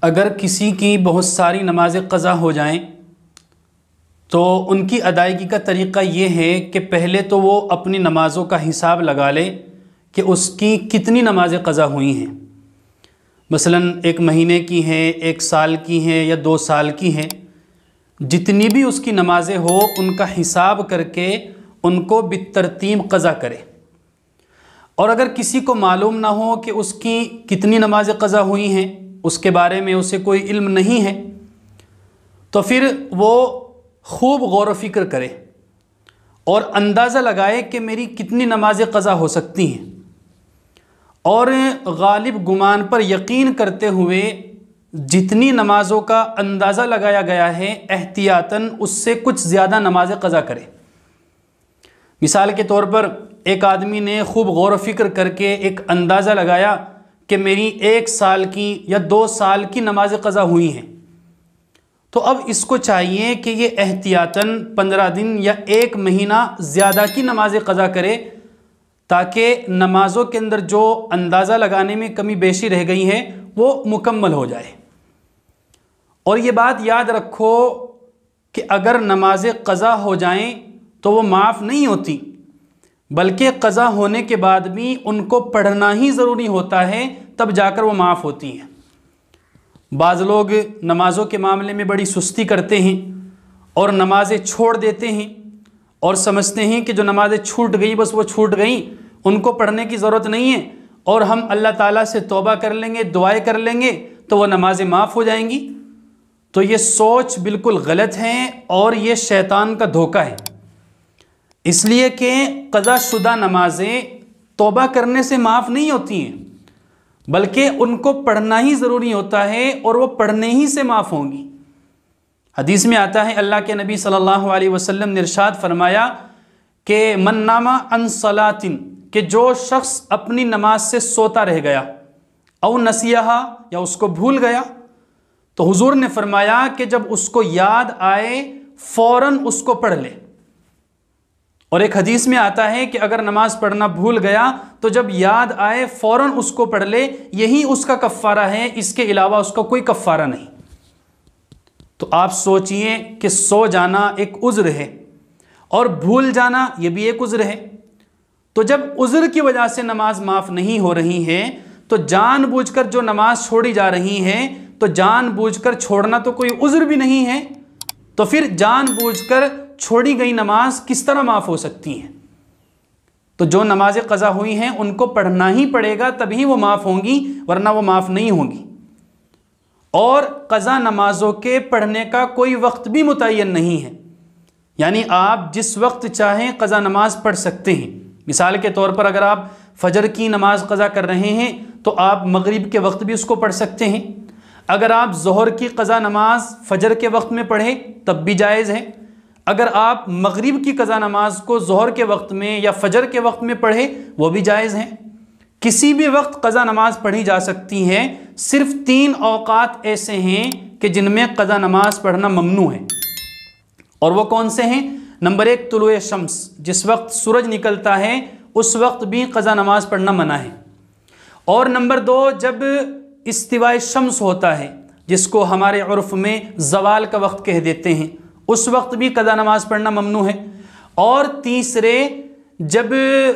اگر کسی کی بہت ساری نمازیں قضا ہو جائیں تو ان کی ادائیگی کا طریقہ یہ ہے کہ پہلے تو وہ اپنی نمازوں کا حساب لگا لے کہ اس کی کتنی نمازیں قضا ہوئی ہیں. مثلا 1 مہینے کی ہیں، 1 سال کی ہیں یا 2 سال کی ہیں، جتنی بھی اس کی نمازیں ہو ان کا حساب کر کے ان کو بالترتیب قضا کرے. اور اگر کسی کو معلوم نہ ہو کہ اس کی کتنی نمازیں قضا ہوئی ہیں، اس کے بارے میں اسے کوئی علم نہیں ہے، تو پھر وہ خوب غور و فکر کرے اور اندازہ لگائے کہ میری کتنی نمازیں قضا ہو سکتی ہیں، اور غالب گمان پر یقین کرتے ہوئے جتنی نمازوں کا اندازہ لگایا گیا ہے احتیاطاً اس سے کچھ زیادہ نمازیں قضا کرے. مثال کے طور پر ایک آدمی نے خوب غور و فکر کر کے ایک اندازہ لگایا کہ میری 1 سال کی یا 2 سال کی نمازیں قضا ہوئی ہیں، تو اب اس کو چاہیے کہ یہ احتیاطاً 15 دن یا 1 مہینہ زیادہ کی نمازیں قضا کرے، تاکہ نمازوں کے اندر جو اندازہ لگانے میں کمی بیشی رہ گئی ہے وہ مکمل ہو جائے. اور یہ بات یاد رکھو کہ اگر نمازیں قضا ہو جائیں تو وہ معاف نہیں ہوتی، بلکہ قضا ہونے کے بعد بھی ان کو پڑھنا ہی ضروری ہوتا ہے، تب جا کر وہ معاف ہوتی ہیں. بعض لوگ نمازوں کے معاملے میں بڑی سستی کرتے ہیں اور نمازیں چھوڑ دیتے ہیں اور سمجھتے ہیں کہ جو نمازیں چھوٹ گئی بس وہ چھوٹ گئیں، ان کو پڑھنے کی ضرورت نہیں ہے، اور ہم اللہ تعالیٰ سے توبہ کر لیں گے، دعائیں کر لیں گے تو وہ نمازیں معاف ہو جائیں گی. تو یہ سوچ بالکل غلط ہے اور یہ شیطان کا دھوکہ ہے. اس لیے کہ قضا شدہ نمازیں توبہ کرنے سے معاف نہیں ہوتی ہیں، بلکہ ان کو پڑھنا ہی ضروری ہوتا ہے اور وہ پڑھنے ہی سے معاف ہوں گی. حدیث میں آتا ہے اللہ کے نبی صلی اللہ علیہ وسلم نے ارشاد فرمایا کہ من نام عن صلاۃ، کہ جو شخص اپنی نماز سے سوتا رہ گیا، او نسیہا، یا اس کو بھول گیا، تو حضور نے فرمایا کہ جب اس کو یاد آئے فوراً اس کو پڑھ لے. اور ایک حدیث میں آتا ہے کہ اگر نماز پڑھنا بھول گیا تو جب یاد آئے فوراً اس کو پڑھ لے، یہی اس کا کفارہ ہے، اس کے علاوہ اس کا کوئی کفارہ نہیں. تو آپ سوچئے کہ سو جانا ایک عذر ہے اور بھول جانا یہ بھی ایک عذر ہے. تو جب عذر کی وجہ سے نماز معاف نہیں ہو رہی ہے تو جان بوجھ کر جو نماز چھوڑی جا رہی ہے، تو جان بوجھ کر چھوڑنا تو کوئی عذر بھی نہیں ہے، تو پھر جان بوجھ کر چھوڑی گئی نماز کس طرح معاف ہو سکتی ہیں؟ تو جو نمازیں قضا ہوئی ہیں ان کو پڑھنا ہی پڑے گا، تبھی وہ معاف ہوں گی، ورنہ وہ معاف نہیں ہوں گی. اور قضا نمازوں کے پڑھنے کا کوئی وقت بھی متعین نہیں ہے، یعنی آپ جس وقت چاہیں قضا نماز پڑھ سکتے ہیں. مثال کے طور پر اگر آپ فجر کی نماز قضا کر رہے ہیں تو آپ مغرب کے وقت بھی اس کو پڑھ سکتے ہیں. اگر آپ ظہر کی قضا نماز فجر کے وقت میں پڑھیں تب بھی جائز ہے. اگر آپ مغرب کی قضا نماز کو ظہر کے وقت میں یا فجر کے وقت میں پڑھیں وہ بھی جائز ہے. کسی بھی وقت قضا نماز پڑھی جا سکتی ہے. صرف 3 اوقات ایسے ہیں کہ جن میں قضا نماز پڑھنا ممنوع ہے، اور وہ کون سے ہیں؟ نمبر 1 طلوع شمس، جس وقت سورج نکلتا ہے اس وقت بھی قضا نماز پڑھنا منع ہے. اور نمبر 2 جب استواء شمس ہوتا ہے، جس کو ہمارے عرف میں زوال کا وقت کہہ دیتے ہیں، اس وقت بھی قضا نماز پڑھنا ممنوع ہے. اور تیسرے جب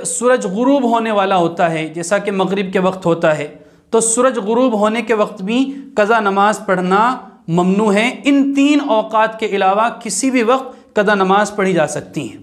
سورج غروب ہونے والا ہوتا ہے، جیسا کہ مغرب کے وقت ہوتا ہے، تو سورج غروب ہونے کے وقت بھی قضا نماز پڑھنا ممنوع ہے. ان 3 اوقات کے علاوہ کسی بھی وقت قضا نماز پڑھی جا سکتی ہیں.